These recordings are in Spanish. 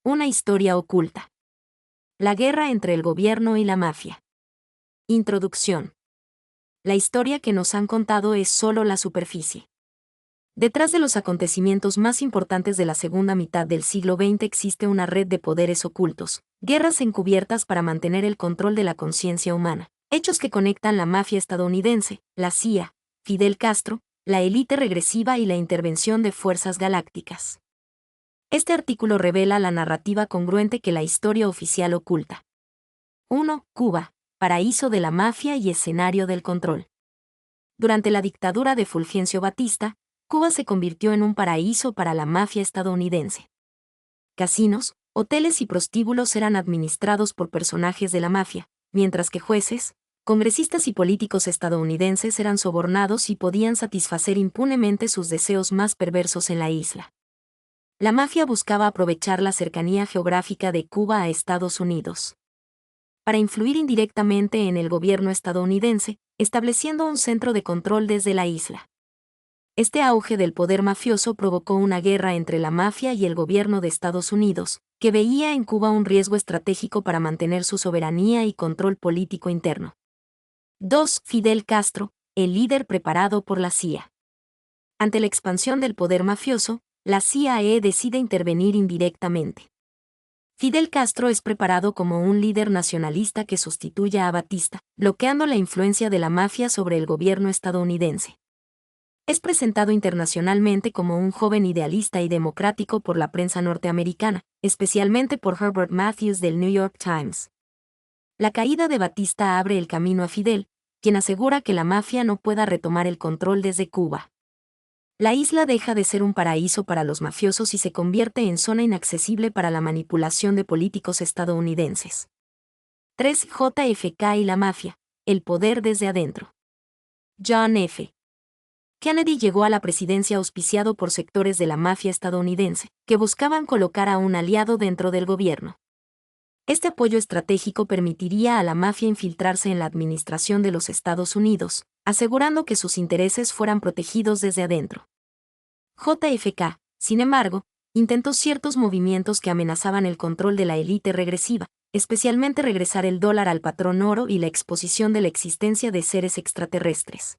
Una historia oculta. La guerra entre el gobierno y la mafia. Introducción. La historia que nos han contado es solo la superficie. Detrás de los acontecimientos más importantes de la segunda mitad del siglo XX existe una red de poderes ocultos, guerras encubiertas para mantener el control de la conciencia humana, hechos que conectan la mafia estadounidense, la CIA, Fidel Castro, la élite regresiva y la intervención de fuerzas galácticas. Este artículo revela la narrativa congruente que la historia oficial oculta. 1. Cuba, paraíso de la mafia y escenario del control. Durante la dictadura de Fulgencio Batista, Cuba se convirtió en un paraíso para la mafia estadounidense. Casinos, hoteles y prostíbulos eran administrados por personajes de la mafia, mientras que jueces, congresistas y políticos estadounidenses eran sobornados y podían satisfacer impunemente sus deseos más perversos en la isla. La mafia buscaba aprovechar la cercanía geográfica de Cuba a Estados Unidos para influir indirectamente en el gobierno estadounidense, estableciendo un centro de control desde la isla. Este auge del poder mafioso provocó una guerra entre la mafia y el gobierno de Estados Unidos, que veía en Cuba un riesgo estratégico para mantener su soberanía y control político interno. 2. Fidel Castro, el líder preparado por la CIA. Ante la expansión del poder mafioso, la CIA decide intervenir indirectamente. Fidel Castro es preparado como un líder nacionalista que sustituya a Batista, bloqueando la influencia de la mafia sobre el gobierno estadounidense. Es presentado internacionalmente como un joven idealista y democrático por la prensa norteamericana, especialmente por Herbert Matthews del New York Times. La caída de Batista abre el camino a Fidel, quien asegura que la mafia no pueda retomar el control desde Cuba. La isla deja de ser un paraíso para los mafiosos y se convierte en zona inaccesible para la manipulación de políticos estadounidenses. 3. JFK y la mafia, el poder desde adentro. John F. Kennedy llegó a la presidencia auspiciado por sectores de la mafia estadounidense, que buscaban colocar a un aliado dentro del gobierno. Este apoyo estratégico permitiría a la mafia infiltrarse en la administración de los Estados Unidos, asegurando que sus intereses fueran protegidos desde adentro. JFK, sin embargo, intentó ciertos movimientos que amenazaban el control de la élite regresiva, especialmente regresar el dólar al patrón oro y la exposición de la existencia de seres extraterrestres.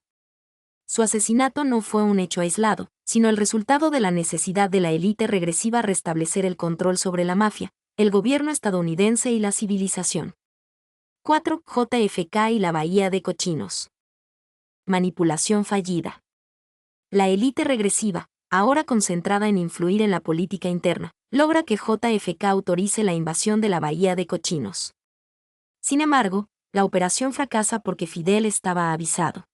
Su asesinato no fue un hecho aislado, sino el resultado de la necesidad de la élite regresiva restablecer el control sobre la mafia, el gobierno estadounidense y la civilización. 4. JFK y la Bahía de Cochinos. Manipulación fallida. La élite regresiva, ahora concentrada en influir en la política interna, logra que JFK autorice la invasión de la Bahía de Cochinos. Sin embargo, la operación fracasa porque Fidel estaba avisado.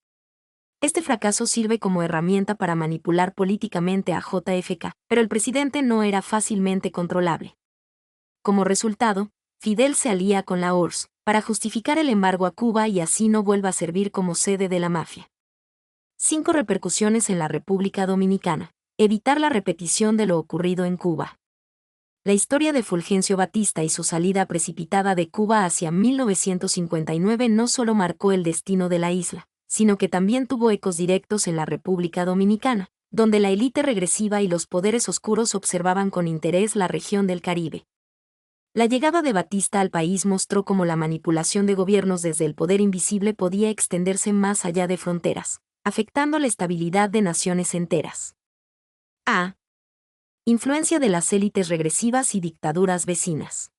Este fracaso sirve como herramienta para manipular políticamente a JFK, pero el presidente no era fácilmente controlable. Como resultado, Fidel se alía con la URSS para justificar el embargo a Cuba y así no vuelva a servir como sede de la mafia. 5. Repercusiones en la República Dominicana. Evitar la repetición de lo ocurrido en Cuba. La historia de Fulgencio Batista y su salida precipitada de Cuba hacia 1959 no solo marcó el destino de la isla, sino que también tuvo ecos directos en la República Dominicana, donde la élite regresiva y los poderes oscuros observaban con interés la región del Caribe. La llegada de Batista al país mostró cómo la manipulación de gobiernos desde el poder invisible podía extenderse más allá de fronteras, afectando la estabilidad de naciones enteras. A. Influencia de las élites regresivas y dictaduras vecinas.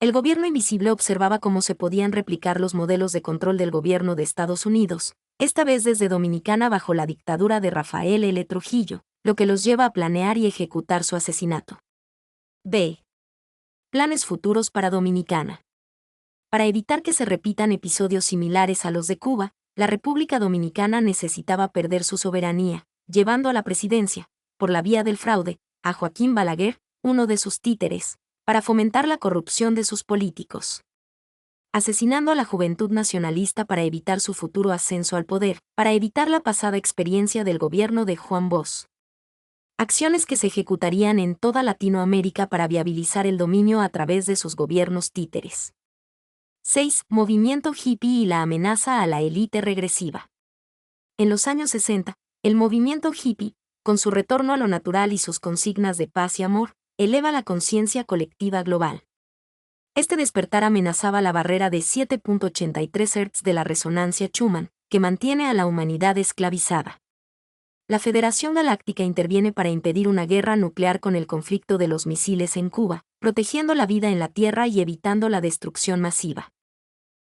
El gobierno invisible observaba cómo se podían replicar los modelos de control del gobierno de Estados Unidos, esta vez desde Dominicana bajo la dictadura de Rafael L. Trujillo, lo que los lleva a planear y ejecutar su asesinato. B. Planes futuros para Dominicana. Para evitar que se repitan episodios similares a los de Cuba, la República Dominicana necesitaba perder su soberanía, llevando a la presidencia, por la vía del fraude, a Joaquín Balaguer, uno de sus títeres, para fomentar la corrupción de sus políticos. Asesinando a la juventud nacionalista para evitar su futuro ascenso al poder, para evitar la pasada experiencia del gobierno de Juan Bosch. Acciones que se ejecutarían en toda Latinoamérica para viabilizar el dominio a través de sus gobiernos títeres. 6. Movimiento hippie y la amenaza a la élite regresiva. En los años 60, el movimiento hippie, con su retorno a lo natural y sus consignas de paz y amor, eleva la conciencia colectiva global. Este despertar amenazaba la barrera de 7.83 Hz de la resonancia Schumann, que mantiene a la humanidad esclavizada. La Federación Galáctica interviene para impedir una guerra nuclear con el conflicto de los misiles en Cuba, protegiendo la vida en la Tierra y evitando la destrucción masiva.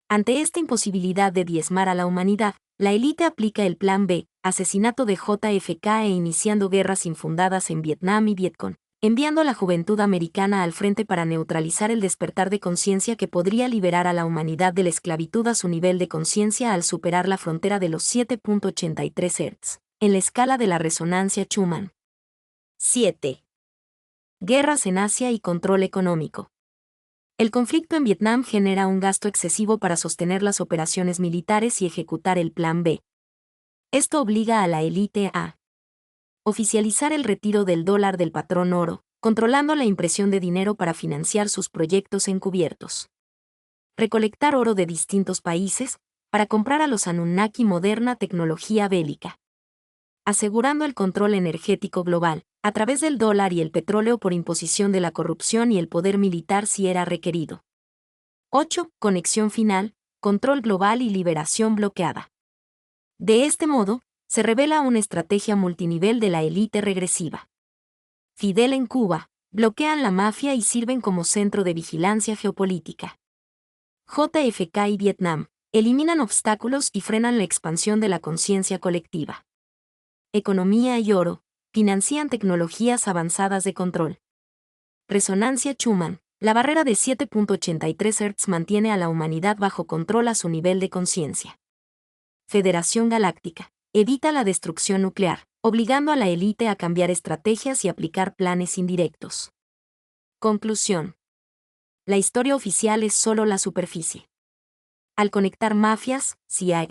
Ante esta imposibilidad de diezmar a la humanidad, la élite aplica el Plan B, asesinato de JFK e iniciando guerras infundadas en Vietnam y Vietcong, enviando a la juventud americana al frente para neutralizar el despertar de conciencia que podría liberar a la humanidad de la esclavitud a su nivel de conciencia al superar la frontera de los 7.83 Hz, en la escala de la resonancia Schumann. 7. Guerras en Asia y control económico. El conflicto en Vietnam genera un gasto excesivo para sostener las operaciones militares y ejecutar el Plan B. Esto obliga a la élite a oficializar el retiro del dólar del patrón oro, controlando la impresión de dinero para financiar sus proyectos encubiertos. Recolectar oro de distintos países, para comprar a los Anunnaki moderna tecnología bélica. Asegurando el control energético global, a través del dólar y el petróleo por imposición de la corrupción y el poder militar si era requerido. 8. Conexión final, control global y liberación bloqueada. De este modo, se revela una estrategia multinivel de la élite regresiva. Fidel en Cuba, bloquean la mafia y sirven como centro de vigilancia geopolítica. JFK y Vietnam, eliminan obstáculos y frenan la expansión de la conciencia colectiva. Economía y oro, financian tecnologías avanzadas de control. Resonancia Schumann, la barrera de 7.83 Hz mantiene a la humanidad bajo control a su nivel de conciencia. Federación Galáctica, evita la destrucción nuclear, obligando a la élite a cambiar estrategias y aplicar planes indirectos. Conclusión. La historia oficial es solo la superficie. Al conectar mafias, CIA,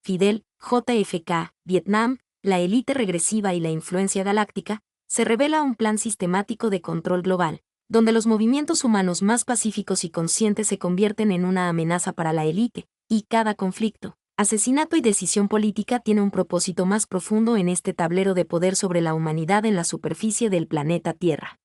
Fidel, JFK, Vietnam, la élite regresiva y la influencia galáctica, se revela un plan sistemático de control global, donde los movimientos humanos más pacíficos y conscientes se convierten en una amenaza para la élite, y cada conflicto, asesinato y decisión política tiene un propósito más profundo en este tablero de poder sobre la humanidad en la superficie del planeta Tierra.